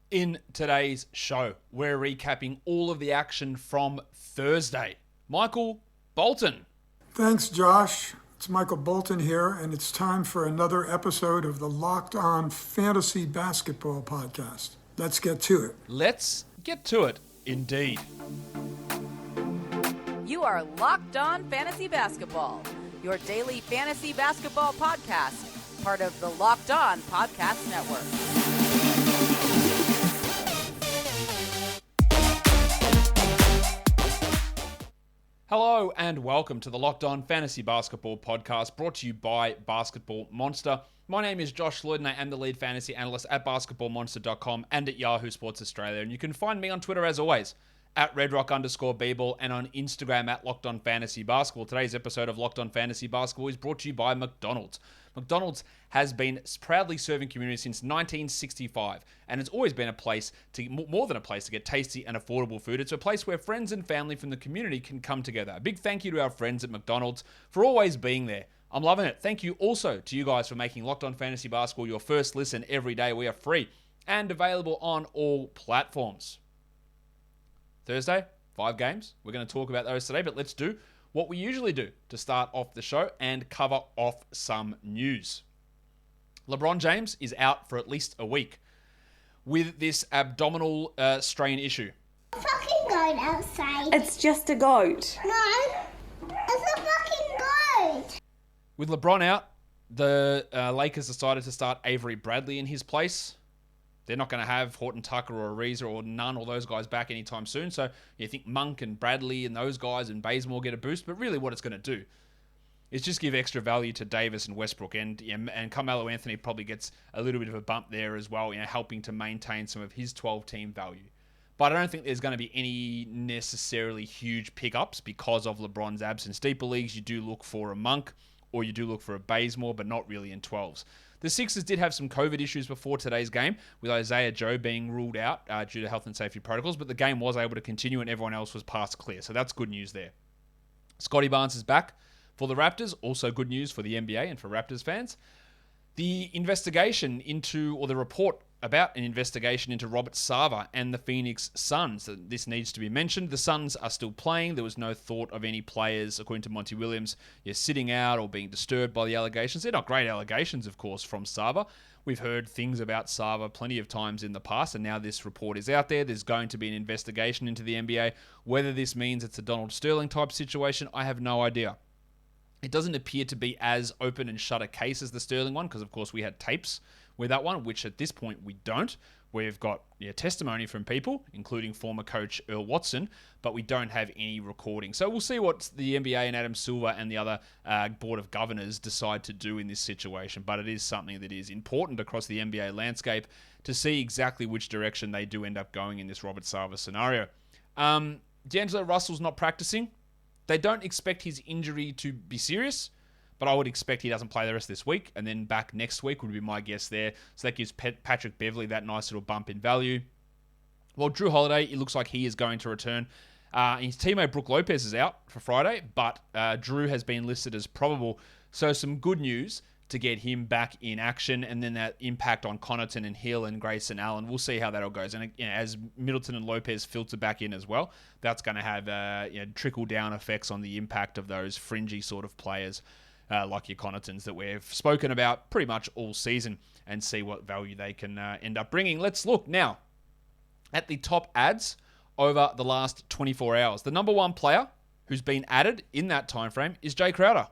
In today's show, we're recapping all of the action from Thursday. Michael Bolton. Thanks, Josh. It's Michael Bolton here, and it's time for another episode of the Locked On Fantasy Basketball Podcast. Let's get to it. Let's get to it, indeed. You are Locked On Fantasy Basketball, your daily fantasy basketball podcast, part of the Locked On Podcast Network. Hello and welcome to the Locked On Fantasy Basketball Podcast, brought to you by Basketball Monster. My name is Josh Lloyd and I am the lead fantasy analyst at basketballmonster.com and at Yahoo Sports Australia. And you can find me on Twitter as always, at redrock_bball, and on Instagram at Locked On Fantasy Basketball. Today's episode of Locked On Fantasy Basketball is brought to you by McDonald's. McDonald's has been proudly serving communities since 1965, and it's always been a place to, more than a place to get tasty and affordable food. It's a place where friends and family from the community can come together. A big thank you to our friends at McDonald's for always being there. I'm loving it. Thank you also to you guys for making Locked On Fantasy Basketball your first listen every day. We are free and available on all platforms. Thursday, 5 games. We're going to talk about those today, but let's do what we usually do to start off the show and cover off some news. LeBron James is out for at least a week with this abdominal strain issue. Fucking goat outside. It's just a goat. No, it's a fucking goat. With LeBron out, the Lakers decided to start Avery Bradley in his place. They're not going to have Horton Tucker or Ariza or none, all those guys back anytime soon. So you think Monk and Bradley and those guys and Bazemore get a boost. But really what it's going to do is just give extra value to Davis and Westbrook. And Carmelo Anthony probably gets a little bit of a bump there as well, helping to maintain some of his 12-team value. But I don't think there's going to be any necessarily huge pickups because of LeBron's absence. Deeper leagues, you do look for a Monk or you do look for a Bazemore, but not really in 12s. The Sixers did have some COVID issues before today's game, with Isaiah Joe being ruled out due to health and safety protocols, but the game was able to continue and everyone else was passed clear, so that's good news there. Scotty Barnes is back for the Raptors, also good news for the NBA and for Raptors fans. The investigation into, or the report about an investigation into Robert Sarver and the Phoenix Suns. This needs to be mentioned. The Suns are still playing. There was no thought of any players, according to Monty Williams, sitting out or being disturbed by the allegations. They're not great allegations, of course, from Sarver. We've heard things about Sarver plenty of times in the past, and now this report is out there. There's going to be an investigation into the NBA. Whether this means it's a Donald Sterling type situation, I have no idea. It doesn't appear to be as open and shut a case as the Sterling one, because of course we had tapes with that one, which at this point we don't. We've got testimony from people, including former coach Earl Watson, but we don't have any recording. So we'll see what the NBA and Adam Silver and the other board of governors decide to do in this situation. But it is something that is important across the NBA landscape to see exactly which direction they do end up going in this Robert Sarver scenario. D'Angelo Russell's not practicing. They don't expect his injury to be serious, but I would expect he doesn't play the rest of this week, and then back next week would be my guess there. So that gives Patrick Beverley that nice little bump in value. Well, Drew Holiday, it looks like he is going to return. His teammate Brook Lopez is out for Friday, but Drew has been listed as probable. So some good news to get him back in action, and then that impact on Connaughton and Hill and Grayson Allen. We'll see how that all goes. And as Middleton and Lopez filter back in as well, that's going to have trickle-down effects on the impact of those fringy sort of players like your Connaughtons that we've spoken about pretty much all season, and see what value they can end up bringing. Let's look now at the top adds over the last 24 hours. The number one player who's been added in that time frame is Jay Crowder.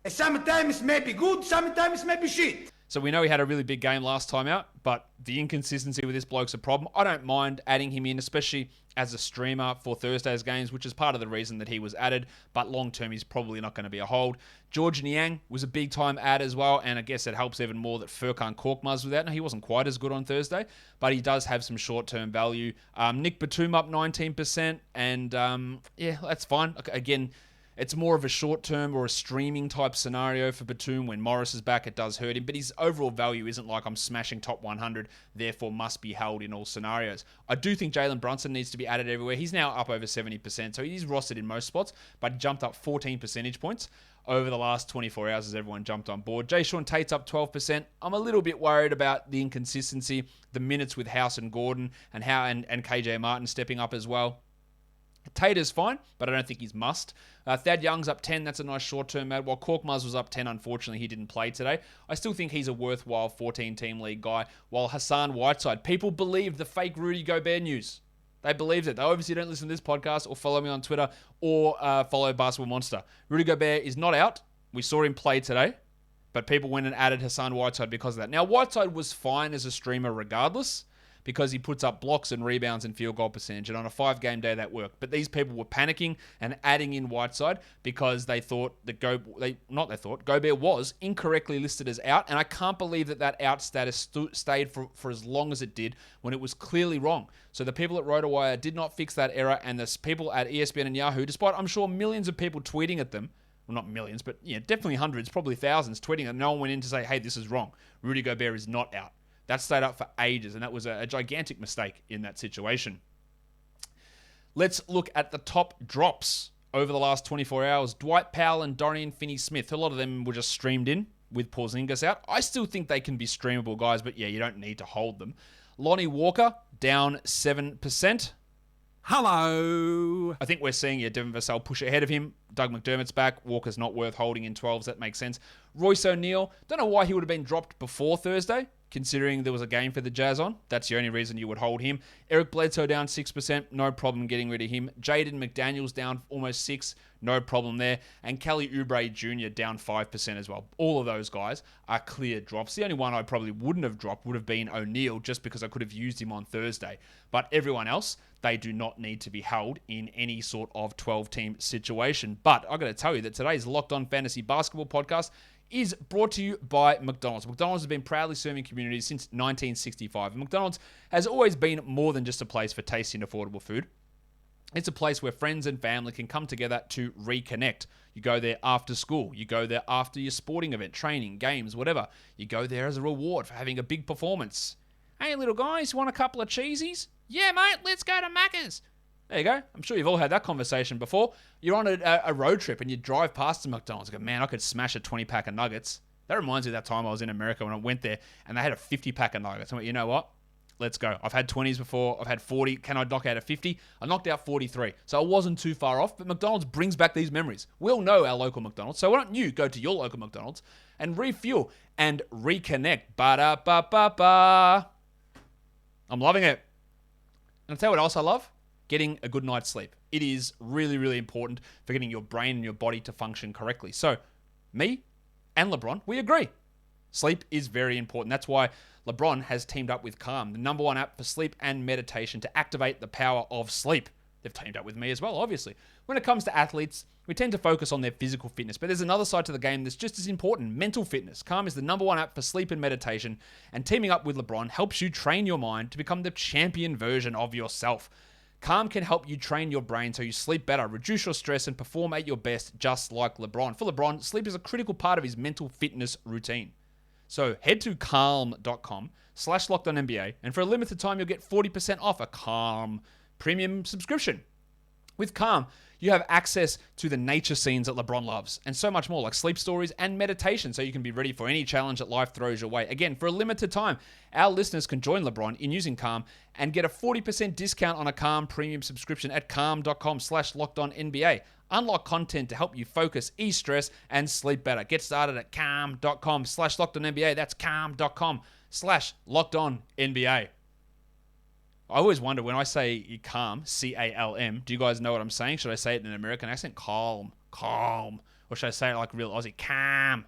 Sometimes may be good, sometimes may be shit. So we know he had a really big game last time out, but the inconsistency with this bloke's a problem. I don't mind adding him in, especially as a streamer for Thursday's games, which is part of the reason that he was added, but long-term he's probably not going to be a hold. George Niang was a big-time add as well, and I guess it helps even more that Furkan Korkmaz was out. Now, he wasn't quite as good on Thursday, but he does have some short-term value. Nick Batum up 19%, and that's fine. Again, it's more of a short-term or a streaming type scenario for Batum. When Morris is back, it does hurt him. But his overall value isn't like I'm smashing top 100, therefore must be held in all scenarios. I do think Jalen Brunson needs to be added everywhere. He's now up over 70%, so he's rostered in most spots, but jumped up 14 percentage points over the last 24 hours as everyone jumped on board. Jayshawn Tate's up 12%. I'm a little bit worried about the inconsistency, the minutes with House and Gordon, and KJ Martin stepping up as well. Tate is fine, but I don't think he's must. Thad Young's up 10. That's a nice short-term ad. While Korkmaz was up 10, unfortunately, he didn't play today. I still think he's a worthwhile 14-team league guy. While Hassan Whiteside, people believe the fake Rudy Gobert news. They believed it. They obviously don't listen to this podcast or follow me on Twitter or follow Basketball Monster. Rudy Gobert is not out. We saw him play today, but people went and added Hassan Whiteside because of that. Now, Whiteside was fine as a streamer regardless, because he puts up blocks and rebounds and field goal percentage. And on a 5-game day, that worked. But these people were panicking and adding in Whiteside because they thought that Gobert was incorrectly listed as out. And I can't believe that out status stayed for as long as it did when it was clearly wrong. So the people at RotoWire did not fix that error. And the people at ESPN and Yahoo, despite I'm sure millions of people tweeting at them, well, not millions, but yeah, definitely hundreds, probably thousands tweeting, and no one went in to say, hey, this is wrong. Rudy Gobert is not out. That stayed up for ages, and that was a gigantic mistake in that situation. Let's look at the top drops over the last 24 hours. Dwight Powell and Dorian Finney-Smith. A lot of them were just streamed in with Porzingis out. I still think they can be streamable guys, but yeah, you don't need to hold them. Lonnie Walker, down 7%. Hello. I think we're seeing Devin Vassell push ahead of him. Doug McDermott's back. Walker's not worth holding in 12s. That makes sense. Royce O'Neal. Don't know why he would have been dropped before Thursday, considering there was a game for the Jazz on. That's the only reason you would hold him. Eric Bledsoe down 6%. No problem getting rid of him. Jaden McDaniels down almost 6%. No problem there. And Kelly Oubre Jr. down 5% as well. All of those guys are clear drops. The only one I probably wouldn't have dropped would have been O'Neal, just because I could have used him on Thursday. But everyone else, they do not need to be held in any sort of 12-team situation. But I got to tell you that today's Locked On Fantasy Basketball podcast is brought to you by McDonald's. McDonald's has been proudly serving communities since 1965. And McDonald's has always been more than just a place for tasty and affordable food. It's a place where friends and family can come together to reconnect. You go there after school. You go there after your sporting event, training, games, whatever. You go there as a reward for having a big performance. Hey, little guys, you want a couple of cheesies? Yeah, mate, let's go to Macca's. There you go. I'm sure you've all had that conversation before. You're on a road trip and you drive past the McDonald's. You go, man, I could smash a 20-pack of nuggets. That reminds me of that time I was in America when I went there and they had a 50-pack of nuggets. I went, you know what? Let's go. I've had 20s before. I've had 40. Can I knock out a 50? I knocked out 43. So I wasn't too far off, but McDonald's brings back these memories. We all know our local McDonald's. So why don't you go to your local McDonald's and refuel and reconnect? Ba-da-ba-ba-ba. I'm loving it. And I'll tell you what else I love. Getting a good night's sleep. It is really, really important for getting your brain and your body to function correctly. So me and LeBron, we agree. Sleep is very important. That's why LeBron has teamed up with Calm, the number one app for sleep and meditation, to activate the power of sleep. They've teamed up with me as well, obviously. When it comes to athletes, we tend to focus on their physical fitness, but there's another side to the game that's just as important, mental fitness. Calm is the number one app for sleep and meditation, and teaming up with LeBron helps you train your mind to become the champion version of yourself. Calm can help you train your brain so you sleep better, reduce your stress, and perform at your best, just like LeBron. For LeBron, sleep is a critical part of his mental fitness routine. So head to calm.com/LockedOnNBA, and for a limited time, you'll get 40% off a Calm premium subscription. With Calm, you have access to the nature scenes that LeBron loves, and so much more, like sleep stories and meditation, so you can be ready for any challenge that life throws your way. Again, for a limited time, our listeners can join LeBron in using Calm and get a 40% discount on a Calm premium subscription at calm.com/LockedOnNBA. Unlock content to help you focus, ease stress, and sleep better. Get started at calm.com/LockedOnNBA. That's calm.com/LockedOnNBA. I always wonder when I say calm, C-A-L-M, do you guys know what I'm saying? Should I say it in an American accent? Calm. Or should I say it like real Aussie? Calm.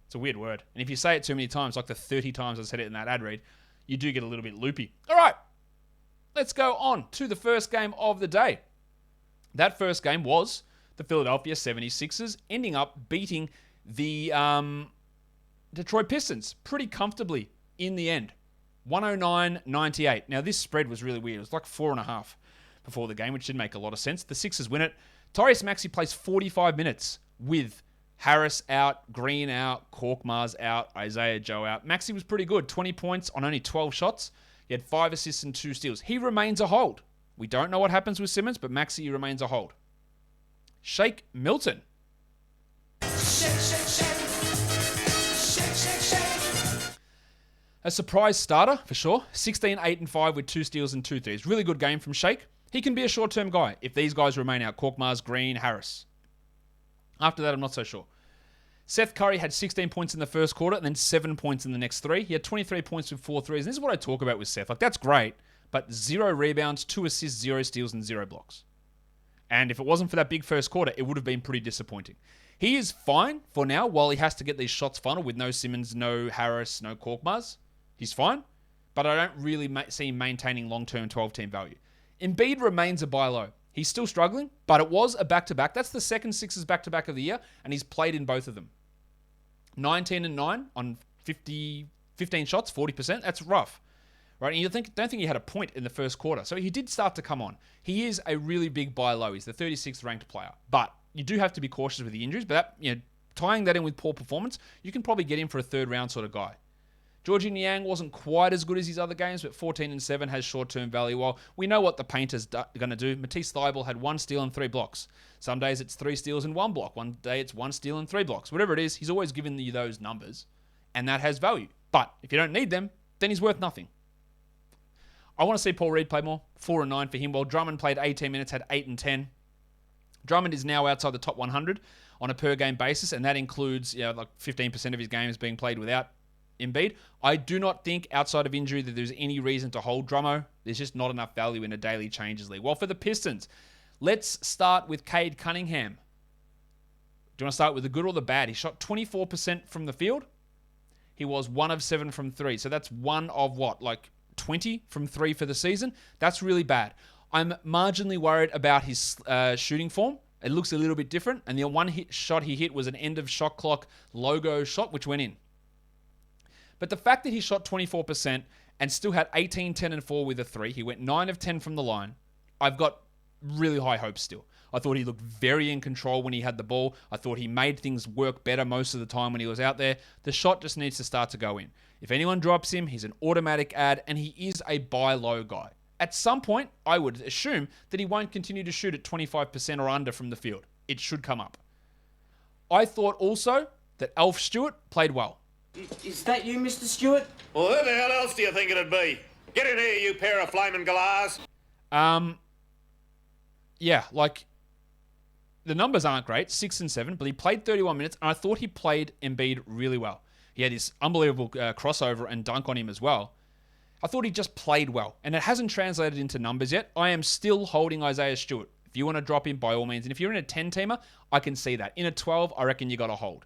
It's a weird word. And if you say it too many times, like the 30 times I said it in that ad read, you do get a little bit loopy. All right, let's go on to the first game of the day. That first game was the Philadelphia 76ers ending up beating the Detroit Pistons pretty comfortably in the end. 109-98. Now, this spread was really weird. It was like 4.5 before the game, which didn't make a lot of sense. The Sixers win it. Tyrese Maxey plays 45 minutes with Harris out, Green out, Korkmaz out, Isaiah Joe out. Maxey was pretty good. 20 points on only 12 shots. He had 5 assists and 2 steals. He remains a hold. We don't know what happens with Simmons, but Maxey remains a hold. Shake Milton A surprise starter, for sure. 16, 8, and 5 with 2 steals and 2 threes. Really good game from Shake. He can be a short-term guy if these guys remain out. Korkmaz, Green, Harris. After that, I'm not so sure. Seth Curry had 16 points in the first quarter and then 7 points in the next 3. He had 23 points with 4 threes. And this is what I talk about with Seth. Like, that's great, but 0 rebounds, 2 assists, 0 steals, and 0 blocks. And if it wasn't for that big first quarter, it would have been pretty disappointing. He is fine for now while he has to get these shots funneled with no Simmons, no Harris, no Korkmaz. He's fine, but I don't really see him maintaining long-term 12-team value. Embiid remains a buy low. He's still struggling, but it was a back-to-back. That's the second Sixers back-to-back of the year, and he's played in both of them. 19 and 9 on 15 shots, 40%. That's rough, right? And you don't think he had a point in the first quarter. So he did start to come on. He is a really big buy low. He's the 36th ranked player, but you do have to be cautious with the injuries. But that, tying that in with poor performance, you can probably get him for a third round sort of guy. Georgie Niang wasn't quite as good as his other games, but 14 and 7 has short-term value. Well, we know what the painter's going to do. Matisse Thybulle had 1 steal and 3 blocks. Some days it's 3 steals and 1 block. One day it's 1 steal and 3 blocks. Whatever it is, he's always given you those numbers, and that has value. But if you don't need them, then he's worth nothing. I want to see Paul Reed play more. 4 and 9 for him. While Drummond played 18 minutes, had 8 and 10. Drummond is now outside the top 100 on a per-game basis, and that includes like 15% of his games being played without Embiid. I do not think outside of injury that there's any reason to hold Drummo. There's just not enough value in a daily changes league. Well, for the Pistons, let's start with Cade Cunningham. Do you want to start with the good or the bad? He shot 24% from the field. He was 1 of 7 from 3. So that's 1 of 20 from 3 for the season. That's really bad. I'm marginally worried about his shooting form. It looks a little bit different. And the one shot he hit was an end of shot clock logo shot, which went in. But the fact that he shot 24% and still had 18, 10, and 4 with a 3, he went 9 of 10 from the line. I've got really high hopes still. I thought he looked very in control when he had the ball. I thought he made things work better most of the time when he was out there. The shot just needs to start to go in. If anyone drops him, he's an automatic ad, and he is a buy low guy. At some point, I would assume that he won't continue to shoot at 25% or under from the field. It should come up. I thought also that Alf Stewart played well. Is that you, Mr. Stewart? Well, who the hell else do you think it'd be? Get in here, you pair of flaming galahs. Yeah, the numbers aren't great, 6 and 7, but he played 31 minutes, and I thought he played Embiid really well. He had this unbelievable crossover and dunk on him as well. I thought he just played well, and it hasn't translated into numbers yet. I am still holding Isaiah Stewart. If you want to drop him, by all means. And if you're in a 10-teamer, I can see that. In a 12, I reckon you got to hold.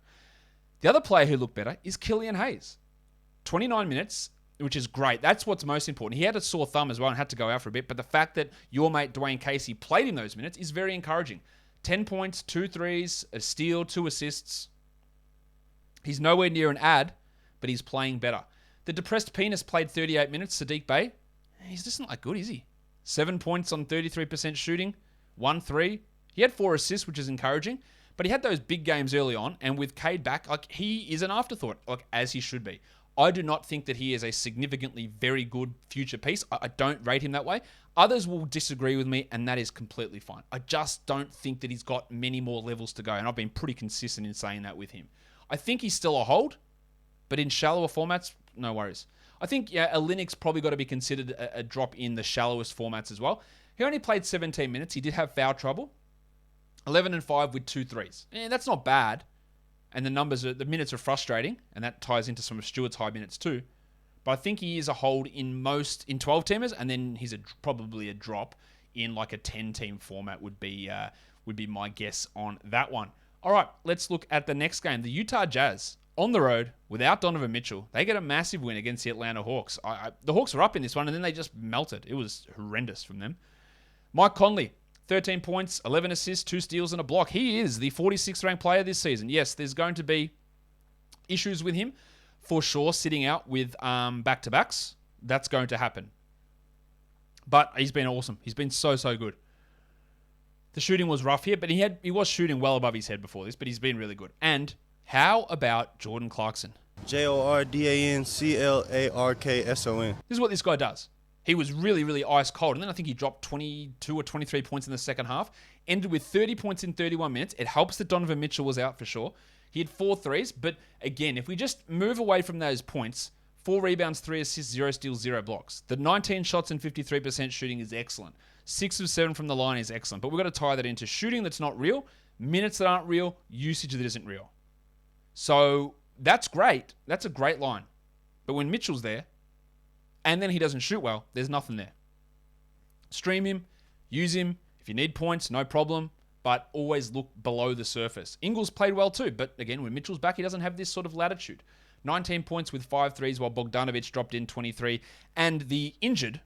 The other player who looked better is Killian Hayes. 29 minutes, which is great. That's what's most important. He had a sore thumb as well and had to go out for a bit, but the fact that your mate Dwayne Casey played in those minutes is very encouraging. 10 points, 2 threes, a steal, 2 assists. He's nowhere near an ad, but he's playing better. The depressed penis played 38 minutes, Sadiq Bey. He's just not that good, is he? 7 points on 33% shooting, 1 3. He had 4 assists, which is encouraging. But he had those big games early on, and with Cade back, he is an afterthought, as he should be. I do not think that he is a significantly very good future piece. I don't rate him that way. Others will disagree with me, and that is completely fine. I just don't think that he's got many more levels to go, and I've been pretty consistent in saying that with him. I think he's still a hold, but in shallower formats, no worries. I think a Linux probably got to be considered a drop in the shallowest formats as well. He only played 17 minutes. He did have foul trouble. 11 and 5 with 2 threes. That's not bad. And the minutes are frustrating, and that ties into some of Stewart's high minutes too. But I think he is a hold in 12-teamers, and then he's probably a drop in a 10-team format would be my guess on that one. All right, let's look at the next game. The Utah Jazz on the road without Donovan Mitchell. They get a massive win against the Atlanta Hawks. The Hawks were up in this one, and then they just melted. It was horrendous from them. Mike Conley. 13 points, 11 assists, 2 steals, and a block. He is the 46th ranked player this season. Yes, there's going to be issues with him, for sure, sitting out with back-to-backs. That's going to happen. But he's been awesome. He's been so good. The shooting was rough here, but he was shooting well above his head before this, but he's been really good. And how about Jordan Clarkson? JordanClarkson. This is what this guy does. He was really, really ice cold. And then I think he dropped 22 or 23 points in the second half. Ended with 30 points in 31 minutes. It helps that Donovan Mitchell was out for sure. He had 4 threes. But again, if we just move away from those points, 4 rebounds, 3 assists, 0 steals, 0 blocks. The 19 shots and 53% shooting is excellent. 6 of 7 from the line is excellent. But we've got to tie that into shooting that's not real, minutes that aren't real, usage that isn't real. So that's great. That's a great line. But when Mitchell's there, and then he doesn't shoot well, there's nothing there. Stream him, use him. If you need points, no problem. But always look below the surface. Ingles played well too, but again, when Mitchell's back, he doesn't have this sort of latitude. 19 points with 5 threes, while Bogdanovic dropped in 23. And the injured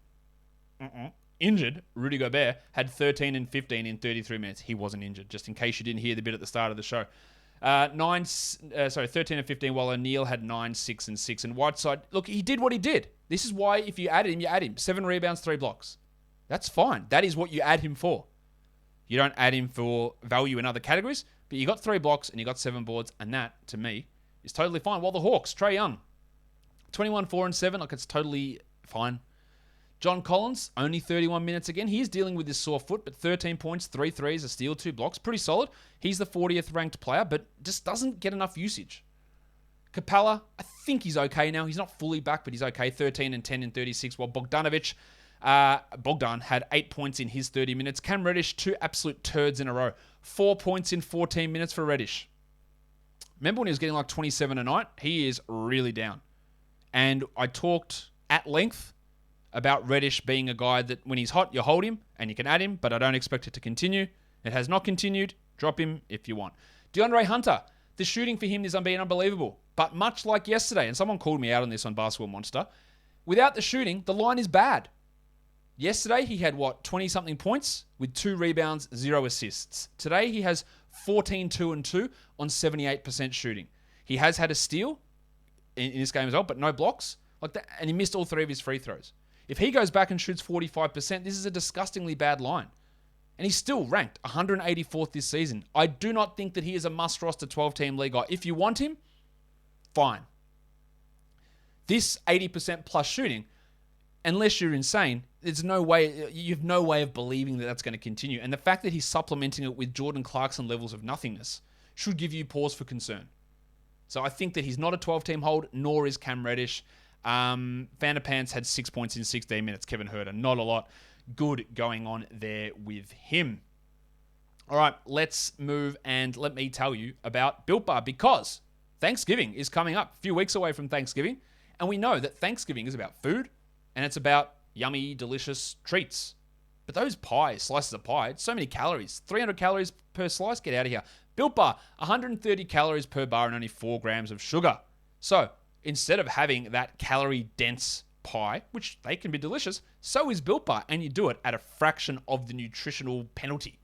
Rudy Gobert had 13 and 15 in 33 minutes. He wasn't injured, just in case you didn't hear the bit at the start of the show. 13 and 15, while O'Neal had 9, 6, and 6. And Whiteside, look, he did what he did. This is why if you add him, you add him. 7 rebounds, 3 blocks. That's fine. That is what you add him for. You don't add him for value in other categories, but you got 3 blocks and you got 7 boards, and that, to me, is totally fine. While the Hawks, Trae Young, 21, 4, and 7, like it's totally fine. John Collins, only 31 minutes again. He is dealing with this sore foot, but 13 points, 3 threes, a steal, 2 blocks. Pretty solid. He's the 40th ranked player, but just doesn't get enough usage. Capella, I think he's okay now. He's not fully back, but he's okay. 13 and 10 in 36, while Bogdanovic, Bogdan had 8 points in his 30 minutes. Cam Reddish, 2 absolute turds in a row. 4 points in 14 minutes for Reddish. Remember when he was getting like 27 a night? He is really down. And I talked at length about Reddish being a guy that when he's hot, you hold him and you can add him, but I don't expect it to continue. It has not continued. Drop him if you want. DeAndre Hunter, the shooting for him is being unbelievable. But much like yesterday, and someone called me out on this on Basketball Monster, without the shooting, the line is bad. Yesterday, he had, 20-something points with 2 rebounds, 0 assists. Today, he has 14, 2, and 2 on 78% shooting. He has had a steal in this game as well, but no blocks. Like that, and he missed all 3 of his free throws. If he goes back and shoots 45%, this is a disgustingly bad line. And he's still ranked 184th this season. I do not think that he is a must-roster 12-team league guy. If you want him, fine. This 80% plus shooting, unless you're insane, there's no way, you have no way of believing that that's going to continue. And the fact that he's supplementing it with Jordan Clarkson levels of nothingness should give you pause for concern. So I think that he's not a 12-team hold, nor is Cam Reddish. Vanderpants had 6 points in 16 minutes. Kevin Huerter, not a lot good going on there with him. All right, let's move and let me tell you about Built Bar, because Thanksgiving is coming up, a few weeks away from Thanksgiving, and we know that Thanksgiving is about food and it's about yummy, delicious treats. But those pies, slices of pie, it's so many calories. 300 calories per slice, get out of here. Built Bar, 130 calories per bar and only 4 grams of sugar. So instead of having that calorie-dense pie, which they can be delicious, so is Built Bar, and you do it at a fraction of the nutritional penalty.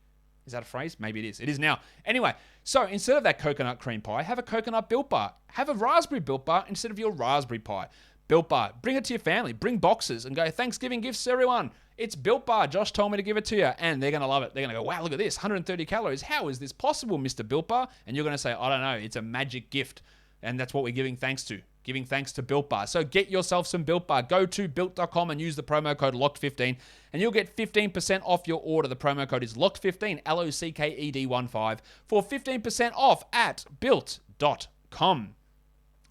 Is that a phrase? Maybe it is. It is now. Anyway, so instead of that coconut cream pie, have a coconut Built Bar. Have a raspberry Built Bar instead of your raspberry pie. Built Bar. Bring it to your family. Bring boxes and go, Thanksgiving gifts to everyone. It's Built Bar. Josh told me to give it to you, and they're going to love it. They're going to go, wow, look at this, 130 calories. How is this possible, Mr. Built Bar? And you're going to say, I don't know. It's a magic gift, and that's what we're giving thanks to. Giving thanks to Built Bar. So get yourself some Built Bar. Go to Built.com and use the promo code LOCKED15 and you'll get 15% off your order. The promo code is LOCKED15, LOCKED15, for 15% off at Built.com.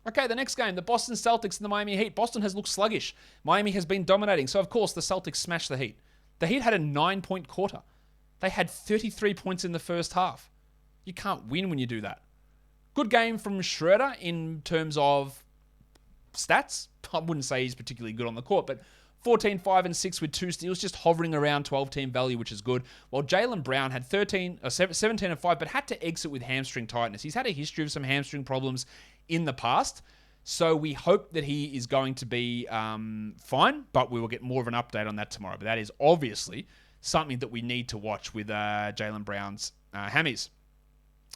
Okay, the next game, the Boston Celtics and the Miami Heat. Boston has looked sluggish. Miami has been dominating. So, of course, the Celtics smashed the Heat. The Heat had a 9-point quarter. They had 33 points in the first half. You can't win when you do that. Good game from Schroeder in terms of stats. I wouldn't say he's particularly good on the court, but 14, 5, and 6 with 2 steals, just hovering around 12-team value, which is good. While Jalen Brown had 17 and 5, but had to exit with hamstring tightness. He's had a history of some hamstring problems in the past, so we hope that he is going to be fine, but we will get more of an update on that tomorrow. But that is obviously something that we need to watch with Jalen Brown's hammies.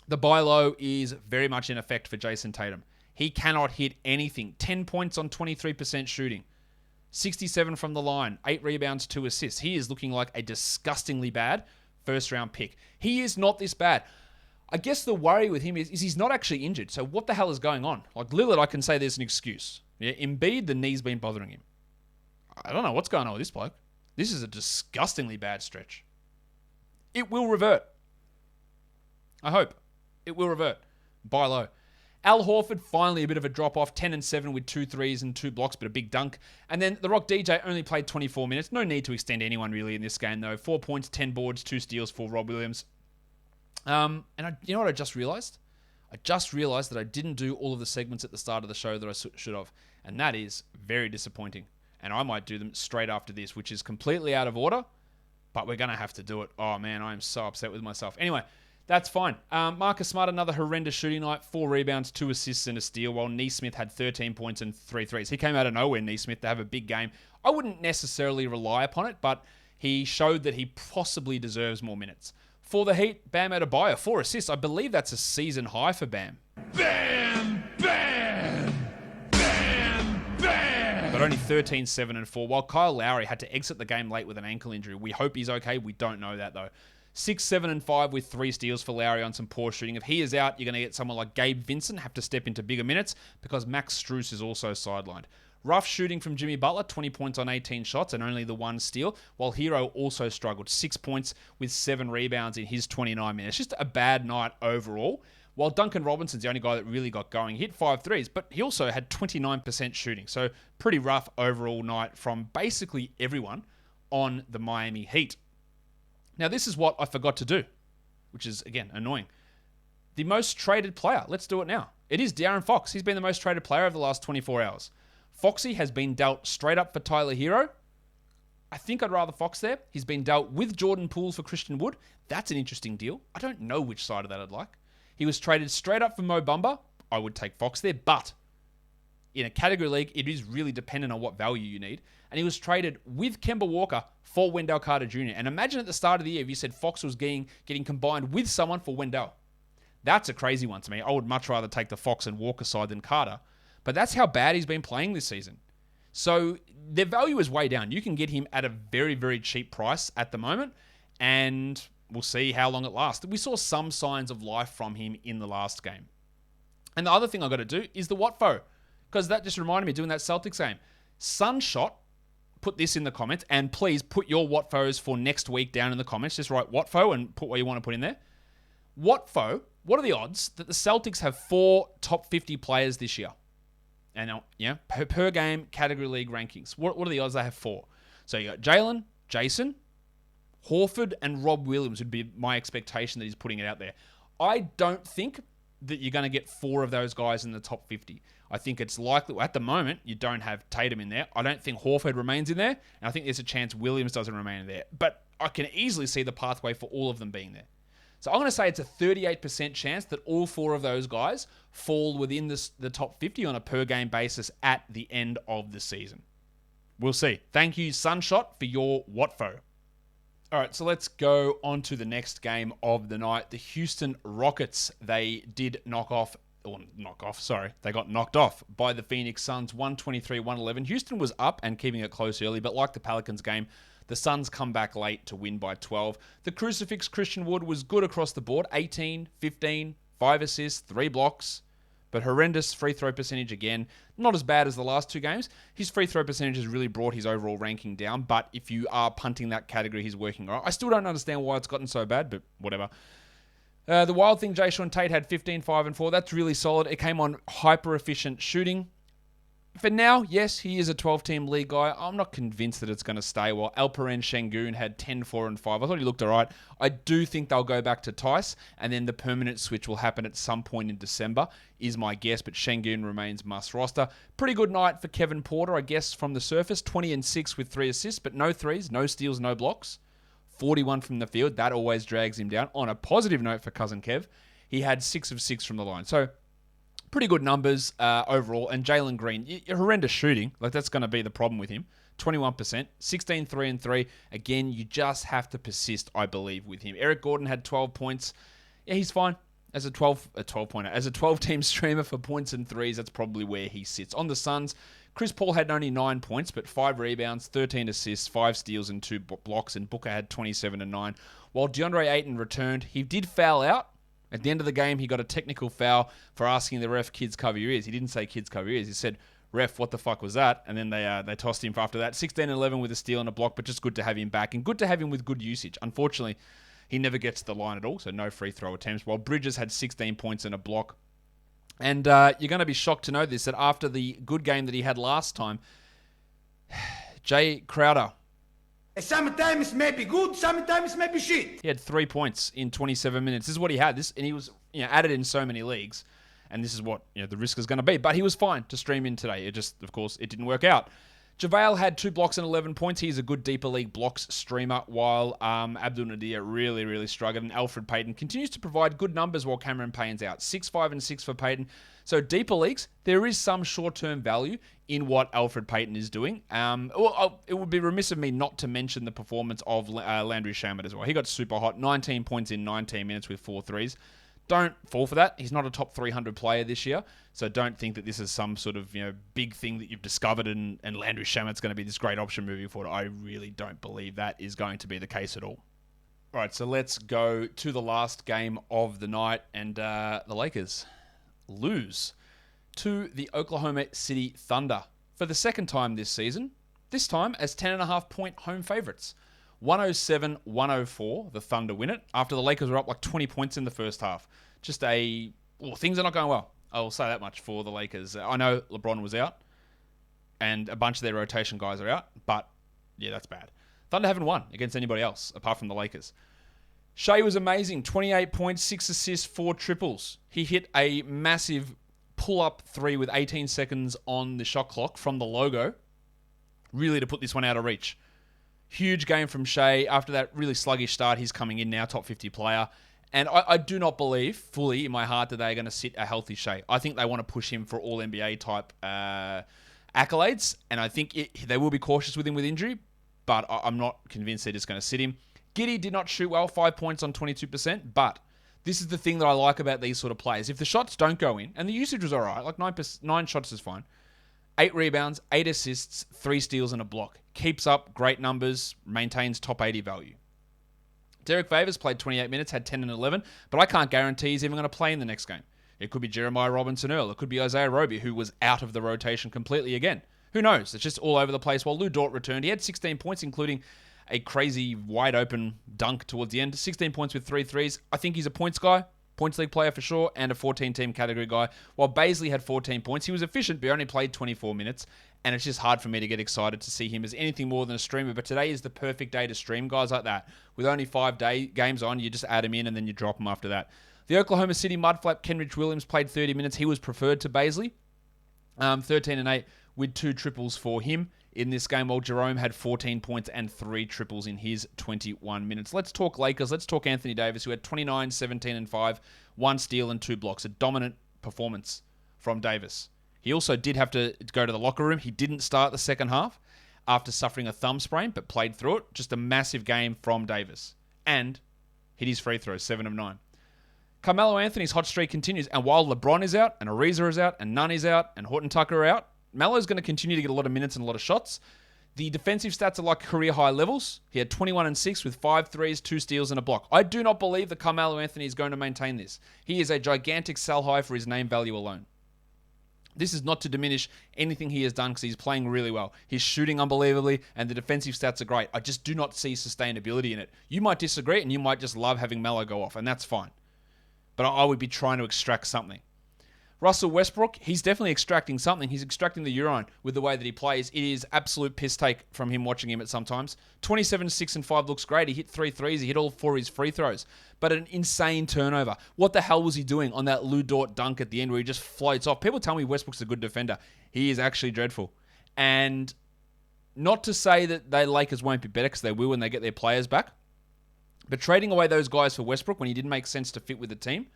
The buy low is very much in effect for Jason Tatum. He cannot hit anything. 10 points on 23% shooting. 67 from the line. 8 rebounds, 2 assists. He is looking like a disgustingly bad first-round pick. He is not this bad. I guess the worry with him is he's not actually injured. So what the hell is going on? Like Lillard, I can say there's an excuse. Yeah, Embiid, the knee's been bothering him. I don't know what's going on with this bloke. This is a disgustingly bad stretch. It will revert. I hope. It will revert. Buy low. Al Horford, finally a bit of a drop-off, 10 and 7 with 2 threes and 2 blocks, but a big dunk. And then the Rock DJ only played 24 minutes. No need to extend anyone really in this game, though. 4 points, 10 boards, 2 steals for Rob Williams. You know what I just realized? I just realized that I didn't do all of the segments at the start of the show that I should have. And that is very disappointing. And I might do them straight after this, which is completely out of order, but we're going to have to do it. Oh, man, I am so upset with myself. Anyway, that's fine. Marcus Smart, another horrendous shooting night. 4 rebounds, 2 assists, and a steal, while Neesmith had 13 points and 3 threes. He came out of nowhere, Neesmith, to have a big game. I wouldn't necessarily rely upon it, but he showed that he possibly deserves more minutes. For the Heat, Bam Adebayo, 4 assists. I believe that's a season high for Bam. Bam! Bam! Bam! Bam! But only 13, 7, and 4, while Kyle Lowry had to exit the game late with an ankle injury. We hope he's okay. We don't know that, though. 6, 7, and 5 with 3 steals for Lowry on some poor shooting. If he is out, you're going to get someone like Gabe Vincent have to step into bigger minutes because Max Strus is also sidelined. Rough shooting from Jimmy Butler, 20 points on 18 shots and only the 1 steal, while Hero also struggled, 6 points with 7 rebounds in his 29 minutes. Just a bad night overall. While Duncan Robinson's the only guy that really got going. He hit 5 threes, but he also had 29% shooting. So pretty rough overall night from basically everyone on the Miami Heat. Now, this is what I forgot to do, which is, again, annoying. The most traded player. Let's do it now. It is De'Aaron Fox. He's been the most traded player of the last 24 hours. Foxy has been dealt straight up for Tyler Hero. I think I'd rather Fox there. He's been dealt with Jordan Poole for Christian Wood. That's an interesting deal. I don't know which side of that I'd like. He was traded straight up for Mo Bamba. I would take Fox there, but in a category league, it is really dependent on what value you need. And he was traded with Kemba Walker for Wendell Carter Jr. And imagine at the start of the year if you said Fox was getting combined with someone for Wendell. That's a crazy one to me. I would much rather take the Fox and Walker side than Carter. But that's how bad he's been playing this season. So their value is way down. You can get him at a very, very cheap price at the moment. And we'll see how long it lasts. We saw some signs of life from him in the last game. And the other thing I've got to do is the Watfo. Because that just reminded me doing that Celtics game. Sunshot, put this in the comments. And please put your Watfos for next week down in the comments. Just write Watfo and put what you want to put in there. Watfo, what are the odds that the Celtics have 4 top 50 players this year? And per game category league rankings. What are the odds they have 4? So you got Jalen, Jason, Horford, and Rob Williams would be my expectation that he's putting it out there. I don't think that you're going to get 4 of those guys in the top 50. I think it's likely, at the moment, you don't have Tatum in there. I don't think Horford remains in there. And I think there's a chance Williams doesn't remain in there. But I can easily see the pathway for all of them being there. So I'm going to say it's a 38% chance that all 4 of those guys fall within the top 50 on a per-game basis at the end of the season. We'll see. Thank you, Sunshot, for your Watfo. All right, so let's go on to the next game of the night. The Houston Rockets, they did they got knocked off by the Phoenix Suns, 123-111. Houston was up and keeping it close early, but like the Pelicans game, the Suns come back late to win by 12. The Crucifix Christian Wood was good across the board. 18, 15, 5 assists, 3 blocks. But horrendous free throw percentage again. Not as bad as the last 2 games. His free throw percentage has really brought his overall ranking down. But if you are punting that category, he's working all right. I still don't understand why it's gotten so bad, but whatever. The wild thing, Jayshawn Tate had 15, 5, and 4. That's really solid. It came on hyper-efficient shooting. For now, yes, he is a 12-team league guy. I'm not convinced that it's going to stay well. Alperen Şengün had 10, 4, and 5. I thought he looked all right. I do think they'll go back to Tice, and then the permanent switch will happen at some point in December, is my guess, but Şengün remains must roster. Pretty good night for Kevin Porter, I guess, from the surface. 20 and 6 with 3 assists, but no threes, no steals, no blocks. 41 from the field. That always drags him down. On a positive note for Cousin Kev, he had 6 of 6 from the line. So, pretty good numbers overall. And Jalen Green, horrendous shooting. Like, that's going to be the problem with him. 21%, 16, 3, and 3. Again, you just have to persist, I believe, with him. Eric Gordon had 12 points. Yeah, he's fine. As a 12-pointer. As a 12-team streamer for points and threes, that's probably where he sits. On the Suns, Chris Paul had only 9 points, but 5 rebounds, 13 assists, 5 steals, and 2 blocks. And Booker had 27 and 9. While DeAndre Ayton returned, he did foul out. At the end of the game, he got a technical foul for asking the ref, "Kids, cover your ears." He didn't say "Kids, cover your ears." He said, "Ref, what the fuck was that?" And then they tossed him for after that. 16 and 11 with a steal and a block, but just good to have him back. And good to have him with good usage. Unfortunately, he never gets to the line at all, so no free throw attempts. While Bridges had 16 points and a block. And you're going to be shocked to know this, that after the good game that he had last time, Jay Crowder, Sometimes maybe good, sometimes maybe shit. he had 3 points in 27 minutes. This is what he had. And he was added in so many leagues. And this is what the risk is going to be. But he was fine to stream in today. It just, of course, it didn't work out. JaVale had 2 blocks and 11 points. He's a good deeper league blocks streamer, while Abdul Nadir really, really struggled. And Alfred Payton continues to provide good numbers while Cameron Payne's out. 6, 5, and 6 for Payton. So deeper leagues, there is some short-term value in what Alfred Payton is doing. It would be remiss of me not to mention the performance of Landry Shamet as well. He got super hot, 19 points in 19 minutes with 4 threes. Don't fall for that. He's not a top 300 player this year, so don't think that this is some sort of big thing that you've discovered and Landry Shamet's going to be this great option moving forward. I really don't believe that is going to be the case at all. All right, so let's go to the last game of the night, and the Lakers lose to the Oklahoma City Thunder for the second time this season, this time as 10.5-point home favorites. 107-104, the Thunder win it, after the Lakers were up like 20 points in the first half. Things are not going well. I will say that much for the Lakers. I know LeBron was out, and a bunch of their rotation guys are out, but yeah, that's bad. Thunder haven't won against anybody else, apart from the Lakers. Shai was amazing, 28 points, 6 assists, 4 triples. He hit a massive pull-up 3 with 18 seconds on the shot clock from the logo, really to put this one out of reach. Huge game from Shai. After that really sluggish start, he's coming in now, top 50 player. And I do not believe fully in my heart that they're going to sit a healthy Shai. I think they want to push him for all NBA type accolades. And I think they will be cautious with him with injury, but I'm not convinced they're just going to sit him. Giddey did not shoot well, 5 points on 22%, but this is the thing that I like about these sort of players. If the shots don't go in, and the usage was all right, like 9 shots is fine, 8 rebounds, 8 assists, 3 steals, and a block. Keeps up great numbers, maintains top 80 value. Derek Favors played 28 minutes, had 10 and 11, but I can't guarantee he's even going to play in the next game. It could be Jeremiah Robinson-Earl. It could be Isaiah Roby, who was out of the rotation completely again. Who knows? It's just all over the place. While Lou Dort returned, he had 16 points, including a crazy wide-open dunk towards the end. 16 points with 3 threes. I think he's a points guy. Points league player for sure, and a 14-team category guy. While Baisley had 14 points, he was efficient, but only played 24 minutes, and it's just hard for me to get excited to see him as anything more than a streamer. But today is the perfect day to stream guys like that. With only 5 games on, you just add him in, and then you drop him after that. The Oklahoma City Mudflap, Kenrich Williams, played 30 minutes. He was preferred to Baisley. 13 and 8 with 2 triples for him in this game, while Jerome had 14 points and 3 triples in his 21 minutes. Let's talk Lakers. Let's talk Anthony Davis, who had 29, 17, and 5, 1 steal and 2 blocks. A dominant performance from Davis. He also did have to go to the locker room. He didn't start the second half after suffering a thumb sprain, but played through it. Just a massive game from Davis. And hit his free throws, 7 of 9. Carmelo Anthony's hot streak continues. And while LeBron is out, and Ariza is out, and Nunn is out, and Horton Tucker are out, Melo's going to continue to get a lot of minutes and a lot of shots. The defensive stats are like career high levels. He had 21 and 6 with 5 threes, 2 steals, and a block. I do not believe that Carmelo Anthony is going to maintain this. He is a gigantic sell high for his name value alone. This is not to diminish anything he has done because he's playing really well. He's shooting unbelievably, and the defensive stats are great. I just do not see sustainability in it. You might disagree, and you might just love having Melo go off, and that's fine. But I would be trying to extract something. Russell Westbrook, he's definitely extracting something. He's extracting the urine with the way that he plays. It is absolute piss take from him watching him at sometimes. 27, 6, and 5 looks great. He hit 3 threes. He hit all 4 of his free throws. But an insane turnover. What the hell was he doing on that Lou Dort dunk at the end where he just floats off? People tell me Westbrook's a good defender. He is actually dreadful. And not to say that the Lakers won't be better, because they will when they get their players back. But trading away those guys for Westbrook when he didn't make sense to fit with the team,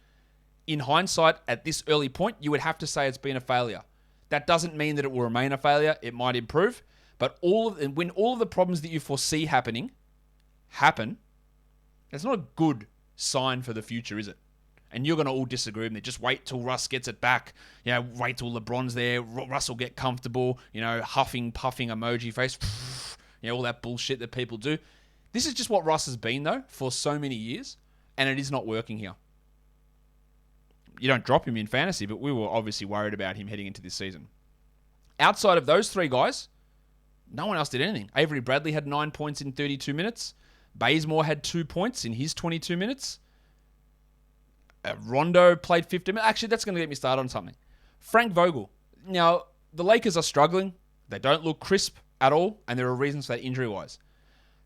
in hindsight, at this early point, you would have to say it's been a failure. That doesn't mean that it will remain a failure. It might improve. But when all of the problems that you foresee happen, that's not a good sign for the future, is it? And you're going to all disagree with me. Just wait till Russ gets it back. Wait till LeBron's there. Russ will get comfortable. Huffing, puffing emoji face. All that bullshit that people do. This is just what Russ has been, though, for so many years. And it is not working here. You don't drop him in fantasy, but we were obviously worried about him heading into this season. Outside of those 3 guys, no one else did anything. Avery Bradley had 9 points in 32 minutes. Bazemore had 2 points in his 22 minutes. Rondo played 50 minutes. Actually, that's going to get me started on something. Frank Vogel. Now, the Lakers are struggling. They don't look crisp at all, and there are reasons for that injury-wise.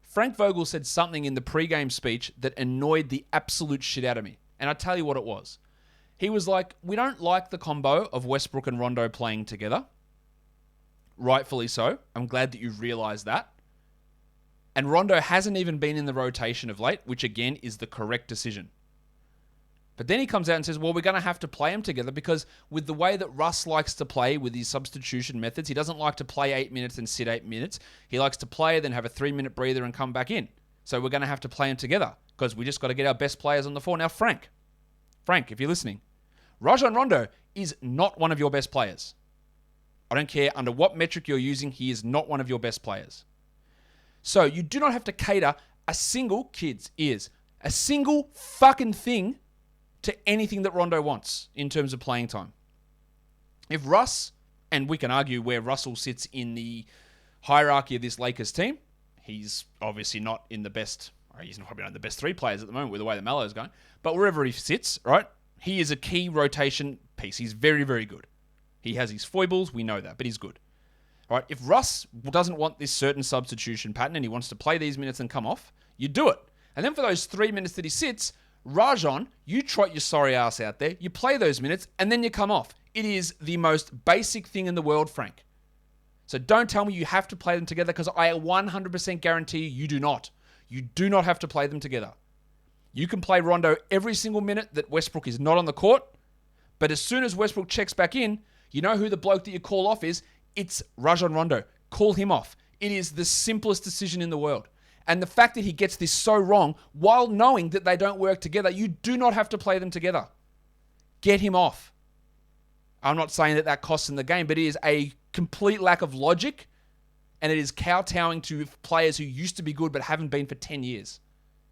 Frank Vogel said something in the pre-game speech that annoyed the absolute shit out of me. And I'll tell you what it was. He was like, we don't like the combo of Westbrook and Rondo playing together. Rightfully so. I'm glad that you've realized that. And Rondo hasn't even been in the rotation of late, which again is the correct decision. But then he comes out and says, well, we're going to have to play them together because with the way that Russ likes to play with his substitution methods, he doesn't like to play 8 minutes and sit 8 minutes. He likes to play, then have a 3-minute breather and come back in. So we're going to have to play them together because we just got to get our best players on the floor. Now, Frank, if you're listening, Rajon Rondo is not one of your best players. I don't care under what metric you're using, he is not one of your best players. So you do not have to cater a single fucking thing to anything that Rondo wants in terms of playing time. If Russ, and we can argue where Russell sits in the hierarchy of this Lakers team, he's obviously not in the best, or he's probably not the best 3 players at the moment with the way that Melo's going, but wherever he sits, right, he is a key rotation piece. He's very, very good. He has his foibles, we know that, but he's good. All right, if Russ doesn't want this certain substitution pattern and he wants to play these minutes and come off, you do it. And then for those 3 minutes that he sits, Rajon, you trot your sorry ass out there, you play those minutes, and then you come off. It is the most basic thing in the world, Frank. So don't tell me you have to play them together because I 100% guarantee you do not. You do not have to play them together. You can play Rondo every single minute that Westbrook is not on the court, but as soon as Westbrook checks back in, you know who the bloke that you call off is? It's Rajon Rondo. Call him off. It is the simplest decision in the world. And the fact that he gets this so wrong while knowing that they don't work together, you do not have to play them together. Get him off. I'm not saying that costs in the game, but it is a complete lack of logic and it is kowtowing to players who used to be good but haven't been for 10 years,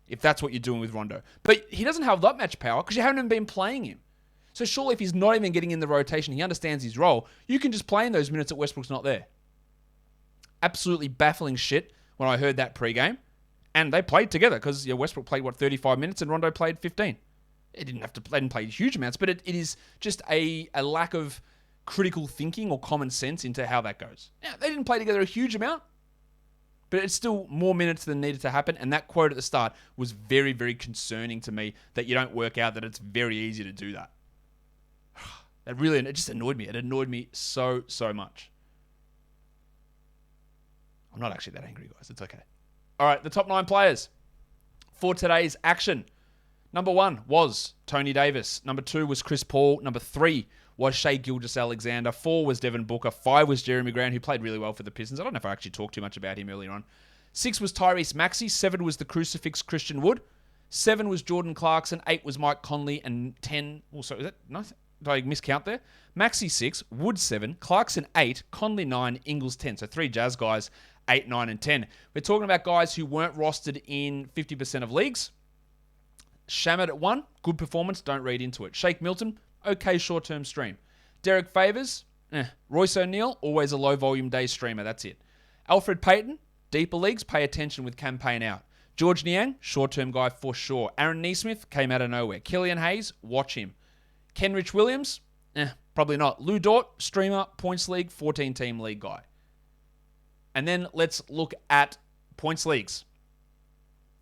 if that's what you're doing with Rondo. But he doesn't have that much power because you haven't even been playing him. So surely if he's not even getting in the rotation, he understands his role, you can just play in those minutes that Westbrook's not there. Absolutely baffling shit when I heard that pregame. And they played together because Westbrook played, 35 minutes and Rondo played 15. They didn't play huge amounts, but it is just a lack of critical thinking or common sense into how that goes. Now, they didn't play together a huge amount, but it's still more minutes than needed to happen. And that quote at the start was very, very concerning to me that you don't work out that it's very easy to do that. It just annoyed me. It annoyed me so, so much. I'm not actually that angry, guys. It's okay. All right, the top 9 players for today's action. Number 1 was Tony Davis. Number 2 was Chris Paul. Number 3 was Shai Gilgeous-Alexander. 4 was Devin Booker. 5 was Jeremy Grant, who played really well for the Pistons. I don't know if I actually talked too much about him earlier on. 6 was Tyrese Maxey. 7 was the Crucifix Christian Wood. 7 was Jordan Clarkson. 8 was Mike Conley. And 10... Also, is that... No, did I miscount there? Maxey 6, Wood 7, Clarkson 8, Conley 9, Ingles 10. So 3 Jazz guys, 8, 9, and 10. We're talking about guys who weren't rostered in 50% of leagues. Shamet at 1, good performance, don't read into it. Shake Milton, okay short-term stream. Derek Favors, Royce O'Neal, always a low-volume day streamer, that's it. Alfred Payton, deeper leagues, pay attention with campaign out. George Niang, short-term guy for sure. Aaron Nesmith, came out of nowhere. Killian Hayes, watch him. Kenrich Williams, probably not. Lou Dort, streamer, points league, 14-team league guy. And then let's look at points leagues.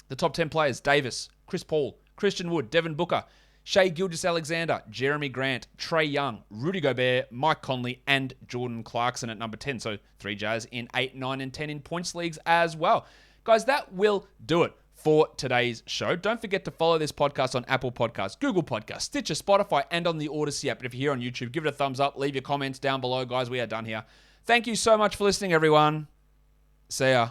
The top 10 players, Davis, Chris Paul, Christian Wood, Devin Booker, Shai Gilgeous-Alexander, Jeremy Grant, Trae Young, Rudy Gobert, Mike Conley, and Jordan Clarkson at number 10. So 3 Jazz in 8, 9, and 10 in points leagues as well. Guys, that will do it for today's show. Don't forget to follow this podcast on Apple Podcasts, Google Podcasts, Stitcher, Spotify, and on the Odyssey app. But if you're here on YouTube, give it a thumbs up. Leave your comments down below, guys. We are done here. Thank you so much for listening, everyone. See ya.